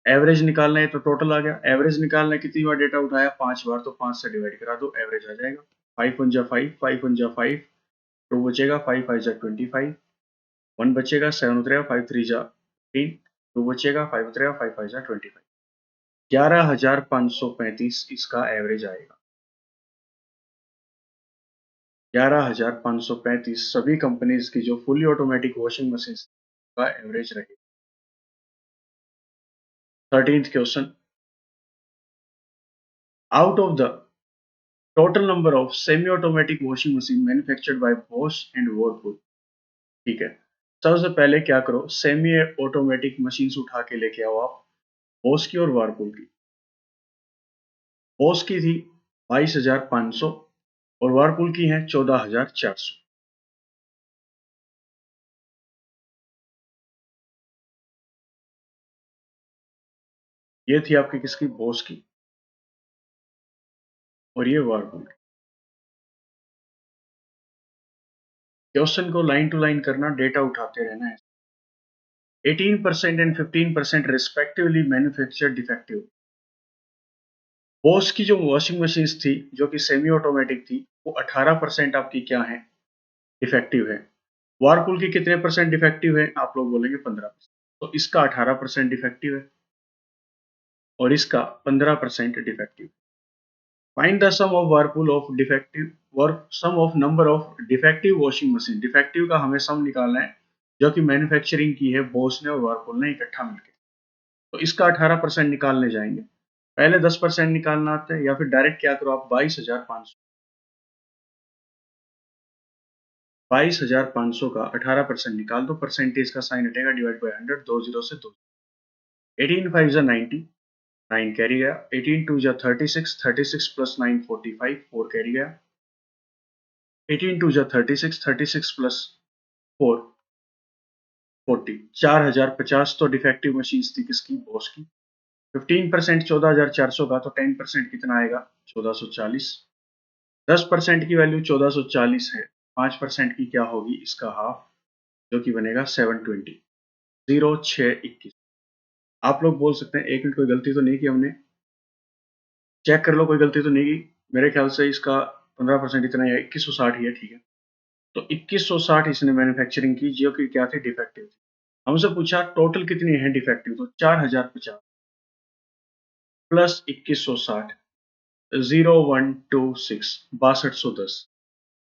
एवरेज निकालना है तो टोटल आ गया। एवरेज निकालना है कितनी बार डेटा उठाया? 5 बार, तो 5 से डिवाइड करा दो, एवरेज आ जाएगा। 5 1 जा 5, 5 1 जा 5, 2 बचेगा, 5 5 जा 25, 1 बचेगा, 7 उतरेगा, 5 3 जा 15, 2 बचेगा, 5 उतरेगा, 5 5 जा 25, 11,535 इसका एवरेज आएगा। 11,535 सभी कंपनीज की जो फुली ऑटोमेटिक वॉशिंग मशीन का एवरेज रहे। 13th question, out of the total number of semi automatic washing machine manufactured bye Bosch and Whirlpool. ठीक है, सबसे पहले क्या करो, सेमी ऑटोमेटिक मशीन उठा के लेके आओ आप बॉश की और व्हर्लपूल की। बॉश की थी 22,500 और व्हर्लपूल की है 14,400। ये थी आपकी किसकी? बॉश की, और ये व्हर्लपूल की। क्वेश्चन को लाइन टू लाइन करना, डेटा उठाते रहना है। 18% and 15% respectively manufactured defective. Bose की जो वॉशिंग मशीन थी जो कि सेमी ऑटोमेटिक थी, वो 18% आपकी क्या है? डिफेक्टिव है। वारपूल की कितने परसेंट डिफेक्टिव है? आप लोग बोलेंगे 15%। तो इसका 18% डिफेक्टिव है और इसका 15% defective. Find the sum of Whirlpool of defective work, sum of number of defective washing machine. Defective का हमें सम निकालना है जो कि मैन्युफैक्चरिंग की है बोस ने और वारपूल ने इकट्ठा मिलकर। तो इसका 18% निकालने जाएंगे। पहले 10% निकालना आता है, या फिर डायरेक्ट क्या करो आप, 22,500 का 18% निकाल दो। परसेंटेज का साइन हटेगा, डिवाइड बाय 100, 2 जीरो से 2। 18 5 जा 90, 9 कैरी गया। 18 2 जा 36, 36 प्लस 9 45, 4 कैरी गया। 18 2 जा 36, 36 प्लस 4 40, 4,050 तो डिफेक्टिव मशीन थी किसकी? बॉस की। 15% 14,400 का, तो 10% कितना आएगा? 1440। 10% की वैल्यू 1440 है, 5% की क्या होगी? इसका हाफ, जो कि बनेगा 720। 0 6 21। आप लोग बोल सकते हैं 1 मिनट, कोई गलती तो नहीं की हमने? चेक कर लो, कोई गलती तो नहीं की? मेरे ख्याल से इसका 15% इतना है, 2160 ही है। ठीक है, तो 2160 इसने मैन्युफैक्चरिंग की जो कि क्या थी? डिफेक्टिव थी। हमसे पूछा टोटल कितनी है डिफेक्टिव, तो 4050 प्लस 2160, 0126, 6210।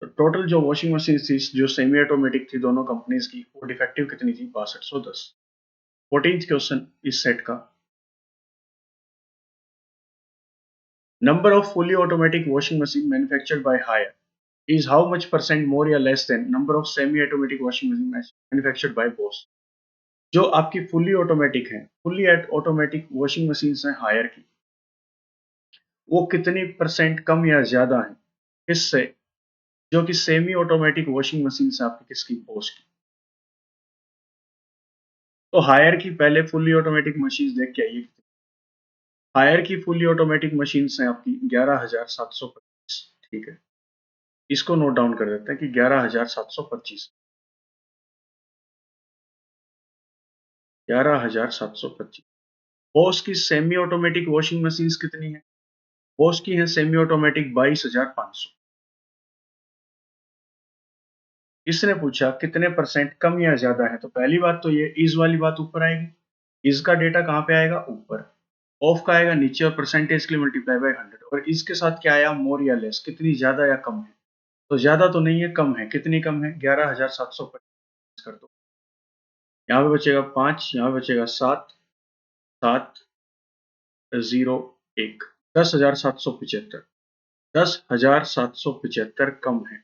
तो टोटल जो वॉशिंग मशीन थी जो सेमी ऑटोमेटिक थी दोनों कंपनीज की, वो डिफेक्टिव कितनी थी? 6210। 14th क्वेश्चन इस सेट का, number of fully automatic washing machine manufactured by Haier is how much percent more या less than number of semi automatic washing machine manufactured by Bosch। जो आपकी फुली ऑटोमेटिक है, fully automatic washing machine है higher की, वो कितनी percent कम या ज्यादा है इससे जो कि सेमी ऑटोमेटिक वॉशिंग मशीन से आपकी किसकी? Bosch की। तो हायर की पहले फुली ऑटोमेटिक मशीन देख के आइए। हायर की फुली ऑटोमेटिक मशीन है आपकी 11,725। ठीक है, इसको नोट डाउन कर देते हैं कि 11,725, 11,725। बोस की सेमी ऑटोमेटिक वॉशिंग मशीन कितनी है? बोस की है सेमी ऑटोमेटिक 22,500। इसने पूछा कितने परसेंट कम या ज्यादा है, तो पहली बात तो ये इज वाली बात ऊपर आएगी। इज का डेटा कहाँ पे आएगा? ऊपर। ऑफ का आएगा नीचे, और परसेंटेज के लिए मल्टीप्लाई बाय 100। और इसके साथ क्या आया? मोर या लेस, कितनी ज्यादा या कम है। तो ज़्यादा तो नहीं है, कम है। कितनी कम है? 11,725 कर दो। यहाँ पे बचेगा 5, यहाँ पे बचेगा 7, 7, 0, 1, 10,775। 10,775 कम है।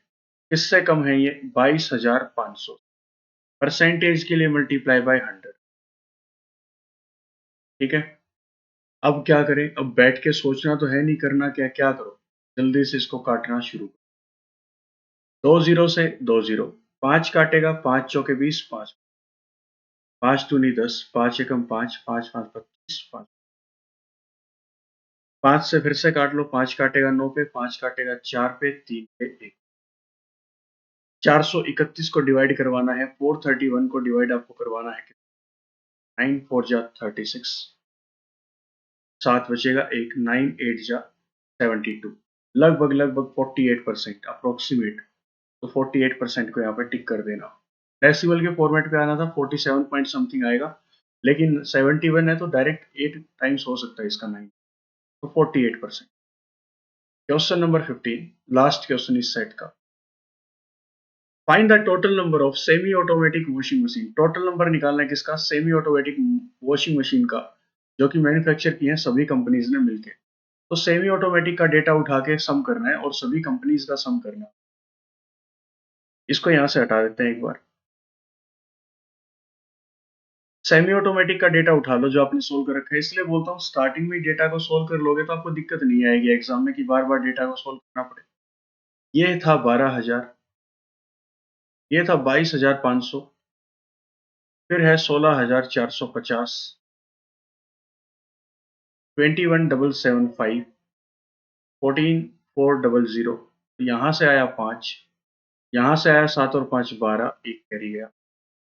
किससे कम है ये? 22,500। परसेंटेज के लिए मल्टीप्लाई बाय 100। ठीक है। अब क्या करें? अब बैठ के सोचना तो है नहीं, करना क्या? क्या करो, जल्दी से इसको काटना शुरू करो। 2 0 से 2 0, 5 काटेगा, 5 चौके 20, 5, 5 दूनी 10, 5 एकम 5, 5 5 25, 5, 5 से फिर से काट लो, 5 काटेगा 9 पे, 5 काटेगा 4 पे, 3 पे 1। 431 को डिवाइड करवाना है, 431 को डिवाइड आपको करवाना है। 9 4 जा 36, 7 बचेगा 1, 9 8 जा 72। लगभग लगभग 48%, अप्रोक्सीमेट। तो 48% को यहाँ पे टिक कर देना। डेसिमल के फॉर्मेट पे आना था, 47 पॉइंट समथिंग आएगा, लेकिन 71 है तो डायरेक्ट 8 टाइम्स हो सकता है इसका 9, तो 48%। क्वेश्चन नंबर 15, लास्ट क्वेश्चन इस सेट का। Find the total number of semi automatic washing machine. Total number निकालना है किसका? सेमी ऑटोमेटिक वॉशिंग मशीन का, जो कि मैन्युफैक्चर की है सभी कंपनीज ने मिलकर। तो सेमी ऑटोमेटिक का डेटा उठा के सम करना है और सभी कंपनीज का सम करना है। इसको यहां से हटा देते हैं एक बार। सेमी ऑटोमेटिक का डेटा उठा लो जो आपने सोल्व कर रखा है। इसलिए बोलता हूँ स्टार्टिंग में डेटा को सोल्व कर लोगे तो आपको दिक्कत नहीं आएगी एग्जाम में कि बार बार डेटा को सोल्व करना पड़े। ये था 12,000, ये था 22,500, फिर है 16,450, 21,775, 14,400। यहाँ से आया 5, यहाँ से आया 7 और 5 12, एक कैरी गया।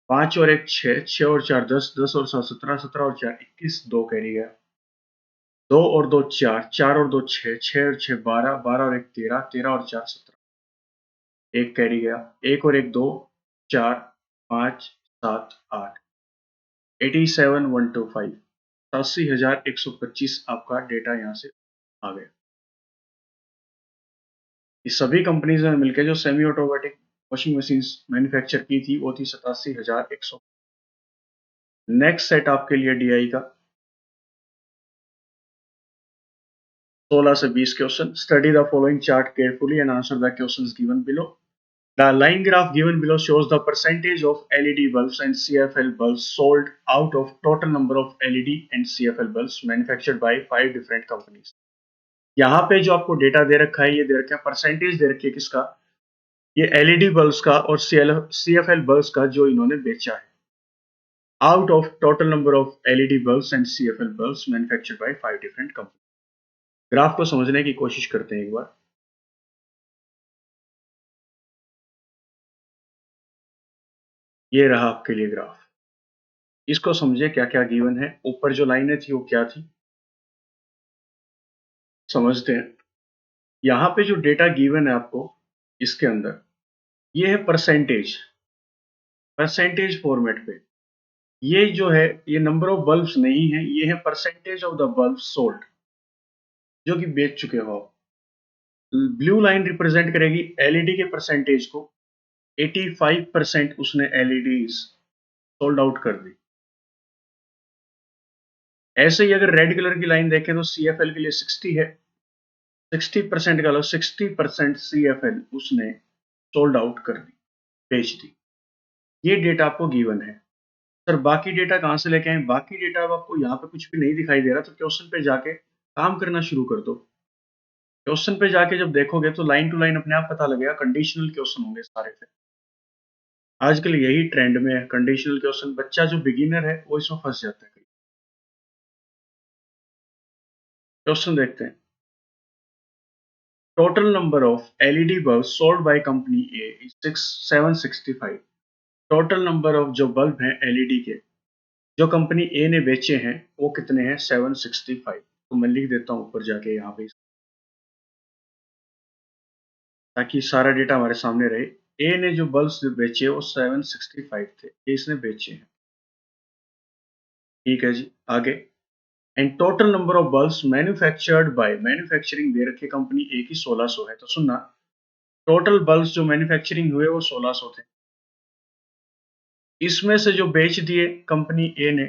5 और 1 6, 6 और 4 10, 10 और 7 17, 17 और 4 21, 2 कैरी गया। 2 और 2 4, 4 और 2 6, 6 और 6 12, 12 और 1 13, 13 और 4 17, एक कैरी गया। 1 और 1 2, 4 5 7 8, 87,125, 87,125 आपका डेटा यहाँ से आ गया। ये सभी कंपनीज ने मिलकर जो semi automatic washing machine manufacture की थी वो थी 87,100। नेक्स्ट सेट आपके लिए डीआई का 16 से 20 question. Study the following chart carefully and answer the questions given below. The line graph given below shows the percentage of LED bulbs and CFL bulbs sold out of total number of LED and CFL bulbs manufactured by 5 different companies। यहाँ पे जो आपको data दे रखा है, ये दे रखा है percentage दे रखी है किसका? ये LED बल्ब्स का और CFL बल्ब्स का जो इन्होंने बेचा है। Out of total number of LED bulbs and CFL bulbs manufactured by 5 different companies। Graph को समझने की कोशिश करते हैं एक बार। ये रहा आपके लिए ग्राफ। इसको समझे क्या क्या गिवन है, ऊपर जो लाइनें थी वो क्या थी, समझते हैं। यहाँ पे जो डेटा गिवन है आपको इसके अंदर, ये है परसेंटेज, परसेंटेज फॉर्मेट पे। ये जो है ये नंबर ऑफ बल्ब्स नहीं है, ये है percentage of the bulb sold, जो कि बेच चुके हो। ब्लू लाइन रिप्रेजेंट करेगी एलईडी के परसेंटेज को। 85% उसने एलईडी सोल्ड आउट कर दी। ऐसे ही अगर रेड कलर की लाइन देखें तो सीएफएल के लिए 60 है। 60% का लो, 60% सीएफएल उसने सोल्ड आउट कर दी, बेच दी। ये डेटा आपको गिवन है। सर बाकी डेटा कहाँ से लेके आए? बाकी डेटा अब आपको यहाँ पे कुछ भी नहीं दिखाई दे रहा, तो क्वेश्चन पे जाके काम करना शुरू कर दो। क्वेश्चन पे जाके जब देखोगे तो लाइन टू लाइन अपने आप पता लगेगा, कंडीशनल क्वेश्चन होंगे सारे पे। आजकल यही ट्रेंड में है कंडीशनल क्वेश्चन। बच्चा जो बिगिनर है वो इसमें फंस जाता है। क्वेश्चन देखते हैं। Total number of LED bulb sold by company A is 765। Total number of जो बल्ब हैं एलईडी के जो कंपनी ए ने बेचे हैं वो कितने हैं? 765। तो मैं लिख देता हूं ऊपर जाके यहाँ पे, ताकि सारा डेटा हमारे सामने रहे। ए ने जो बल्ब बेचे वो 765 थे, ये इसने बेचे हैं। ठीक है जी, आगे। And total number of bulbs manufactured by, manufacturing दे रखी कंपनी ए की 1600 है। तो सुनना, टोटल बल्ब्स जो मैन्युफैक्चरिंग हुए वो 1600 थे। इसमें से जो बेच दिए कंपनी ए ने,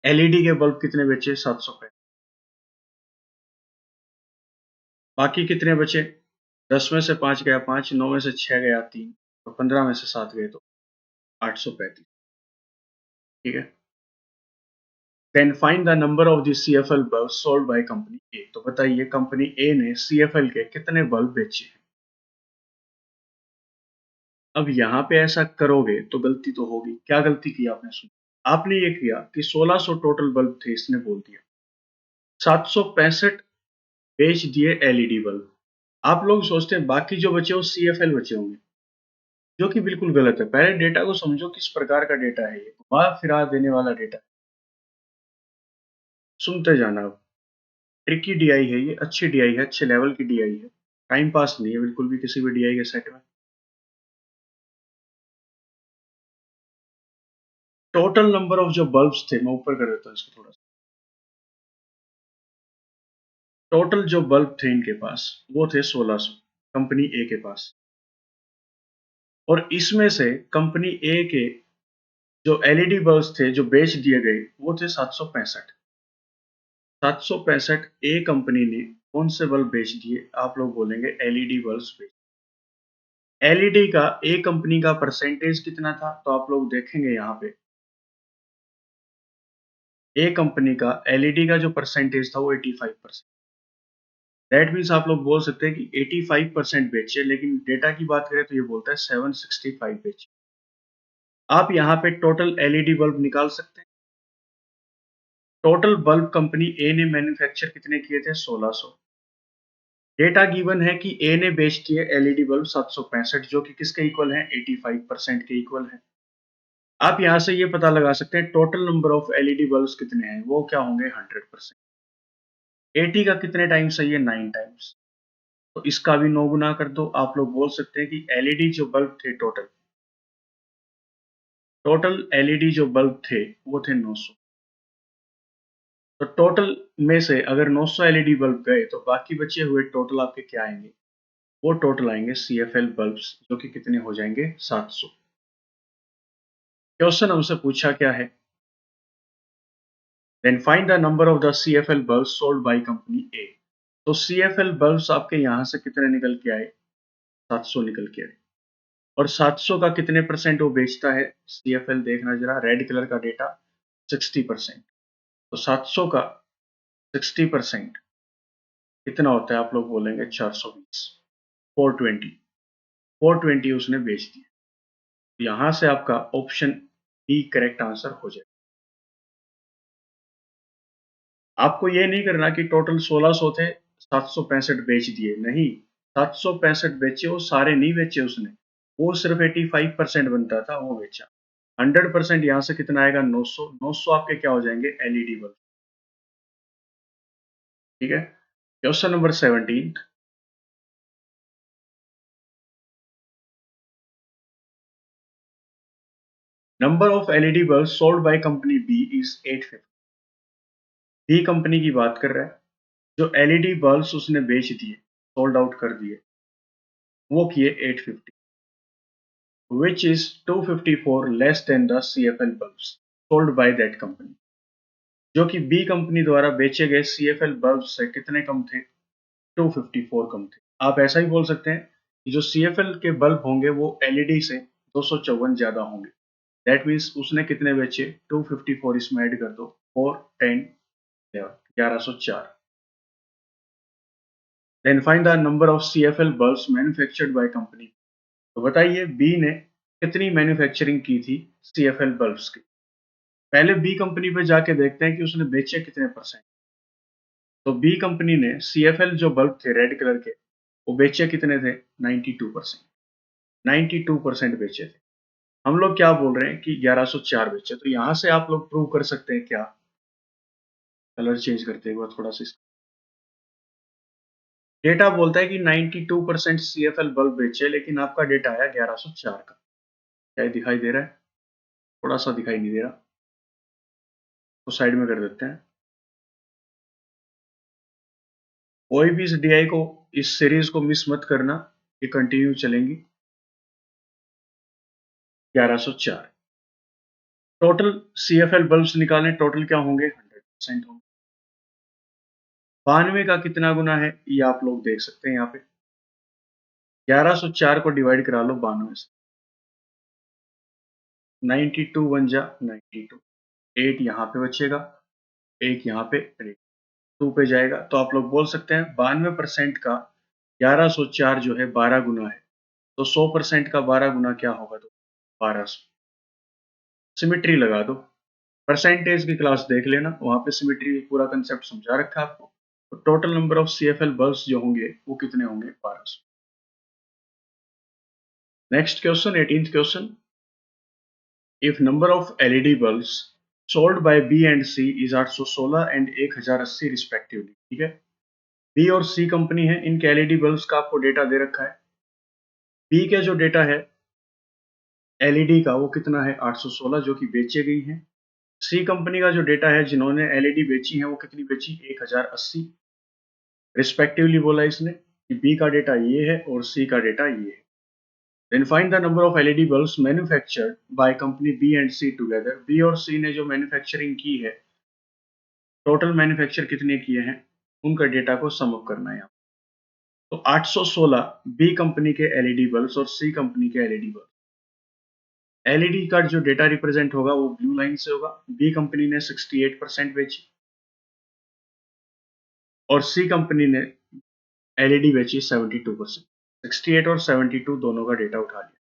एलईडी के बल्ब कितने बेचे? 700 पे। बाकी कितने बचे? 10 में से 5 गया 5, 9 में से 6 गया 3, और 15 में से 7 गए तो 835। ठीक है। Then find the number of the CFL bulb sold by company A. तो बताइए कंपनी ए ने सीएफएल के कितने बल्ब बेचे हैं? अब यहाँ पे ऐसा करोगे तो गलती तो होगी। क्या गलती की आपने? सुन, आपने ये किया कि 1600 टोटल बल्ब थे, इसने बोल दिया 765 बेच दिए एलईडी बल्ब। आप लोग सोचते हैं बाकी जो बचे वो सीएफएल बचे होंगे, जो कि बिल्कुल गलत है। पहले डेटा को समझो, किस प्रकार का डेटा है ये, घुमा फिरा देने वाला डेटा। सुनते जाना। अब ट्रिकी डीआई है ये, अच्छी डीआई है, अच्छे लेवल की डीआई है, टाइम पास नहीं है बिल्कुल भी किसी भी डीआई के सेट में। टोटल नंबर ऑफ जो बल्ब्स थे, मैं ऊपर कर देता हूँ इसको थोड़ा सा। टोटल जो बल्ब थे इनके पास वो थे 1600, कंपनी ए के पास। और इसमें से कंपनी ए के जो एलईडी बल्ब्स थे जो बेच दिए गए वो थे 765। 765 ए कंपनी ने कौन से बल्ब बेच दिए? आप लोग बोलेंगे एलईडी बल्ब्स बेच। एलईडी का ए कंपनी का परसेंटेज कितना था? तो आप लोग देखेंगे यहाँ पे ए कंपनी का एलईडी का जो परसेंटेज था वो 85%। दैट मीन्स आप लोग बोल सकते हैं कि 85% बेचे, लेकिन डेटा की बात करें तो ये बोलता है 765 बेचे। आप यहाँ पे टोटल एलईडी बल्ब निकाल सकते हैं। टोटल बल्ब कंपनी ए ने मैन्युफैक्चर कितने किए थे? 1600। डेटा गिवन है कि ए ने बेच दिए एलईडी बल्ब 765, जो कि किसके इक्वल है? 85% के इक्वल है। आप यहाँ से ये पता लगा सकते हैं total number of LED bulbs कितने हैं, वो क्या होंगे? 100%। 80 का कितने टाइम्स है? ये 9 टाइम्स। तो इसका भी 9 गुना कर दो। आप लोग बोल सकते हैं कि एलईडी जो बल्ब थे टोटल एलईडी जो बल्ब थे वो थे 900। तो टोटल में से अगर 900 एलईडी बल्ब गए तो बाकी बचे हुए टोटल आपके क्या आएंगे? वो टोटल आएंगे सीएफएल बल्ब्स, जो कि कितने हो जाएंगे? 700। क्वेश्चन हमसे पूछा क्या है? Then find the number of the CFL bulbs sold by company A. तो सीएफएल बल्ब्स आपके यहाँ से कितने निकल के आए? 700 निकल के आए। और 700 का कितने परसेंट वो बेचता है? सीएफएल देखना जरा, रेड कलर का डेटा 60%। तो 700 का 60% कितना होता है? आप लोग बोलेंगे 420, 420। 420 उसने बेच दिया। यहां से आपका ऑप्शन डी करेक्ट आंसर हो जाए। आपको ये नहीं करना कि टोटल 1600 थे, 765 बेच दिए, नहीं। 765 बेचे, वो सारे नहीं बेचे उसने, वो सिर्फ 85% बनता था वो बेचा। 100% यहाँ से कितना आएगा? 900। 900 आपके क्या हो जाएंगे? LED bulb. ठीक है। Question number 17। Number of LED bulb sold by company B is 850। B company की बात कर रहा है। जो एलईडी बल्ब्स उसने बेच दिए, सोल्ड आउट कर दिए, वो किए 850, which is 254 less than the CFL bulbs sold by that company। जो कि बी कंपनी द्वारा बेचे गए सीएफएल बल्ब से कितने कम थे? 254 कम थे। आप ऐसा ही बोल सकते हैं कि जो सीएफएल के बल्ब होंगे वो एलईडी से 254 ज्यादा होंगे। दैट मीन्स उसने कितने बेचे? 254 इसमें ऐड कर दो, 4 10 1104। Then find the number of CFL bulbs manufactured by company. तो बताइए बी ने कितनी मैन्युफैक्चरिंग की थी सीएफएल बल्ब्स की? पहले बी कंपनी पे जाके देखते हैं कि उसने बेचे कितने परसेंट। तो बी कंपनी ने सीएफएल जो बल्ब थे रेड कलर के, वो बेचे कितने थे? 92%। 92% बेचे थे। हम लोग क्या बोल रहे हैं कि 1104 बेचे। तो यहां से आप लोग प्रूव कर सकते हैं क्या? कलर चेंज करते हैं एक बार थोड़ा सा। डेटा बोलता है कि 92% सीएफएल बल्ब बेचे, लेकिन आपका डेटा आया 1104 का। क्या ये दिखाई दे रहा है? थोड़ा सा दिखाई नहीं दे रहा, तो साइड में कर देते हैं। कोई भी इस डीआई को, इस सीरीज को मिस मत करना। ये कंटिन्यू चलेंगी। 1104 टोटल CFL बल्ब्स निकालें, टोटल क्या होंगे 100% होंगे। 92 का कितना गुना है ये आप लोग देख सकते हैं यहाँ पे। 1104 को डिवाइड करा लो 92 से, 92 बन जा 92, 8 यहाँ पे बचेगा, एक यहाँ पे 2 पे जाएगा। तो आप लोग बोल सकते हैं 92% का 1104 जो है 12 गुना है, तो 100% का 12 गुना क्या होगा, तो 1200। सिमेट्री लगा दो, परसेंटेज की क्लास देख लेना, वहां पे सिमेट्री पूरा कंसेप्ट समझा रखा है आपको। तो total number of CFL bulbs जो होंगे वो कितने होंगे, 1200। Next question, 18th question, if number of LED bulbs sold bye B and C is 816 and 1080 respectively. ठीक है, B और C कंपनी है, इनके LED बल्ब्स का आपको डेटा दे रखा है। B का जो डेटा है LED का वो कितना है 816 जो कि बेचे गई हैं। C कंपनी का जो डेटा है जिन्होंने LED बेची है वो कितनी बेची 1080 रिस्पेक्टिवली बोला इसने कि B का डेटा ये है और C का डेटा ये है। Then find the number of LED bulbs manufactured by company B and C together। B और C ने जो मैन्युफैक्चरिंग की है, टोटल मैन्युफैक्चर कितने किए हैं, उनका डेटा को सम अप करना है यहाँ। तो 816 B कंपनी के LED बल्ब्स और C कंपनी के LED बल्ब। LED का जो डेटा रिप्रेजेंट होगा वो ब्लू लाइन से होगा। B कंपनी ने 68% बेची और C कंपनी ने LED बेची 72%। 68 और 72 दोनों का डेटा उठा लिया।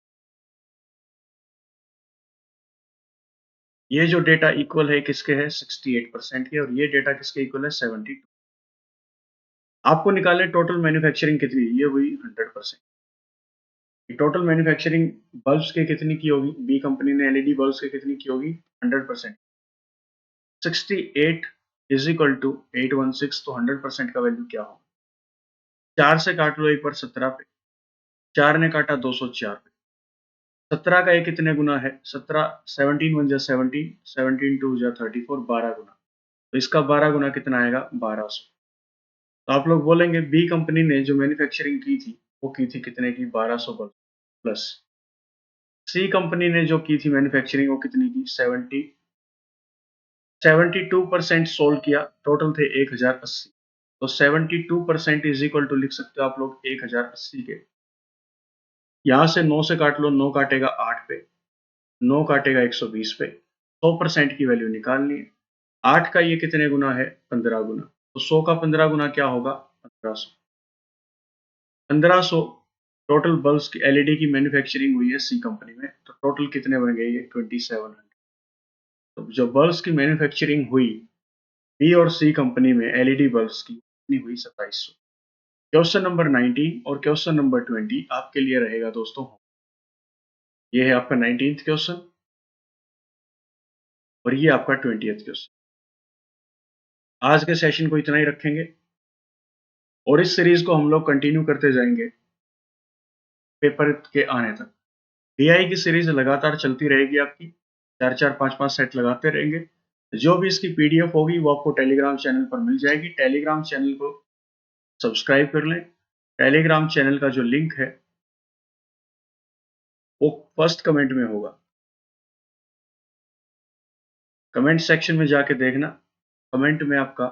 ये जो डेटा इक्वल है किसके है 68% के, और ये डेटा किसके इक्वल है 72। आपको निकालने टोटल मैन्युफैक्चरिंग कितनी, ये हुई 100%। टोटल मैन्युफैक्चरिंग बल्ब्स के कितनी की होगी, बी कंपनी ने LED बल्ब्स के कितनी की होगी 100%। 68 इज इक्वल टू 816, तो 100% का वैल्यू क्या होगा, 4 से काट लो एक बार 17 पे, 4 ने काटा 204 पे, 17 का ये कितने गुना है 17, 17 1 जा 17, 17 2 जा 34, 12 गुना। तो इसका 12 गुना कितना आएगा 1200। तो आप लोग बोलेंगे बी कंपनी ने जो मैन्युफैक्चरिंग की थी वो की थी कितने की 1200 बल्ब, प्लस सी कंपनी ने जो की थी मैन्युफैक्चरिंग वो कितनी की 72% सोल्ड किया, टोटल थे 1080। तो 72% इज इक्वल टू लिख सकते हो आप लोग 1080 के, यहां से 9 से काट लो, 9 काटेगा 8 पे, 9 काटेगा 120 पे, 100% की वैल्यू निकालनी है। 8 का ये कितने गुना है 15 गुना, तो 100 का 15 गुना क्या होगा 1500। 1500 टोटल बल्ब्स की LED की मैन्युफैक्चरिंग हुई है सी कंपनी में, तो टोटल कितने बन गए ये 2700। तो जो बल्ब्स की मैन्युफैक्चरिंग हुई बी और सी कंपनी में LED बल्ब्स की कितनी हुई 2700। क्वेश्चन नंबर 19 और क्वेश्चन नंबर 20 आपके लिए रहेगा दोस्तों। ये है आपका 19th क्वेश्चन और ये आपका 20th क्वेश्चन। आज के सेशन को इतना ही रखेंगे और इस सीरीज को हम लोग कंटिन्यू करते जाएंगे पेपर के आने तक। DI की सीरीज लगातार चलती रहेगी आपकी, 4-4 5-5 सेट लगाते रहेंगे। जो भी इसकी PDF होगी वो आपको टेलीग्राम चैनल पर मिल जाएगी। टेलीग्राम चैनल को सब्सक्राइब कर लें। टेलीग्राम चैनल का जो लिंक है वो फर्स्ट कमेंट में होगा, कमेंट सेक्शन में जाके देखना, कमेंट में आपका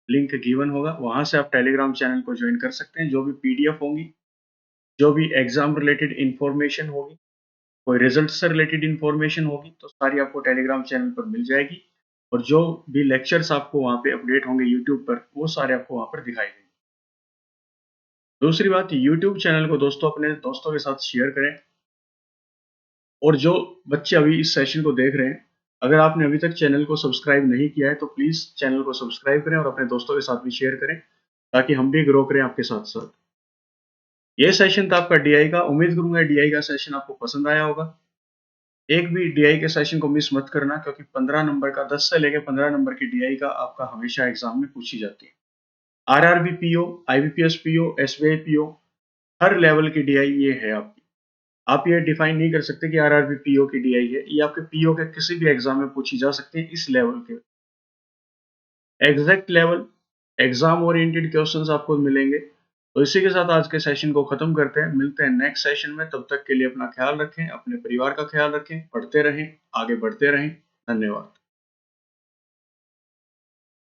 लिंक गिवन होगा, वहां से आप टेलीग्राम चैनल को ज्वाइन कर सकते हैं। जो भी PDF होंगी, जो भी एग्जाम रिलेटेड इंफॉर्मेशन होगी, कोई रिजल्ट से रिलेटेड इंफॉर्मेशन होगी, तो सारी आपको टेलीग्राम चैनल पर मिल जाएगी। और जो भी लेक्चर्स आपको वहां पे अपडेट होंगे यूट्यूब पर, वो सारे आपको वहां पर दिखाई देंगे। दूसरी बात, यूट्यूब चैनल को दोस्तों अपने दोस्तों के साथ शेयर करें। और जो बच्चे अभी इस सेशन को देख रहे हैं, अगर आपने अभी तक चैनल को सब्सक्राइब नहीं किया है तो प्लीज चैनल को सब्सक्राइब करें और अपने दोस्तों के साथ भी शेयर करें, ताकि हम भी ग्रो करें आपके साथ साथ। ये सेशन था आपका DI का। उम्मीद करूंगा DI का सेशन आपको पसंद आया होगा। एक भी DI के सेशन को मिस मत करना, क्योंकि 15 नंबर का 10 से लेकर 15 नंबर की DI का आपका हमेशा एग्जाम में पूछी जाती है। RRB PO, IBPS PO, SBI PO, हर लेवल की DI ये है आपकी। आप ये डिफाइन नहीं कर सकते कि RRB PO की DI है, ये आपके PO के किसी भी एग्जाम में पूछी जा सकती है। इस लेवल के exact level exam oriented questions आपको मिलेंगे। तो इसी के साथ आज के सेशन को खत्म करते हैं। मिलते हैं नेक्स्ट सेशन में। तब तक के लिए अपना ख्याल रखें, अपने परिवार का ख्याल रखें, पढ़ते रहें, आगे बढ़ते रहें। धन्यवाद।